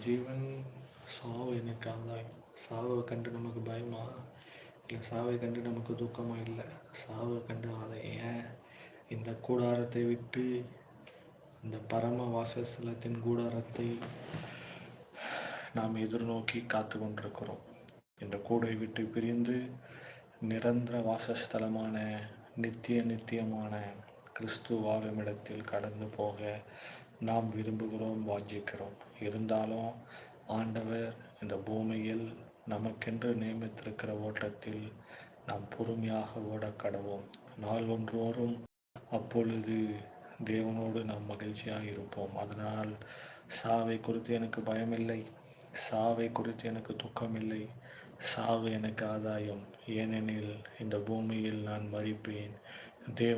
ஜீவன், சாவு எனக்கு ஆதாயம். சாவை கண்டு நமக்கு பயமா? இல்லை சாவை கண்டு நமக்கு துக்கமா? இல்லை, சாவை கண்டு ஆதாயம். ஏன்? இந்த கூடாரத்தை விட்டு, இந்த பரம வாசஸ்தலத்தின் கூடாரத்தை நாம் எதிர்நோக்கி காத்து கொண்டிருக்கிறோம். இந்த கூடை விட்டு பிரிந்து நிரந்தர வாசஸ்தலமான நித்தியமான கிறிஸ்து வாழும் இடத்தில் கடந்து போக நாம் விரும்புகிறோம், வாஞ்சிக்கிறோம். இருந்தாலும் ஆண்டவர் இந்த பூமியில் நமக்கென்று நியமித்திருக்கிற ஓட்டத்தில் நாம் பொறுமையாக ஓடக்கடவோம். நாள் ஒன்றோறும் அப்பொழுது தேவனோடு நாம் மகிழ்ச்சியாக இருப்போம். அதனால் சாவை குறித்து எனக்கு பயமில்லை, சாவை குறித்து எனக்கு துக்கமில்லை. சாவு எனக்கு ஆதாயம். ஏனெனில் இந்த பூமியில் நான் மரிப்பேன். தேவன்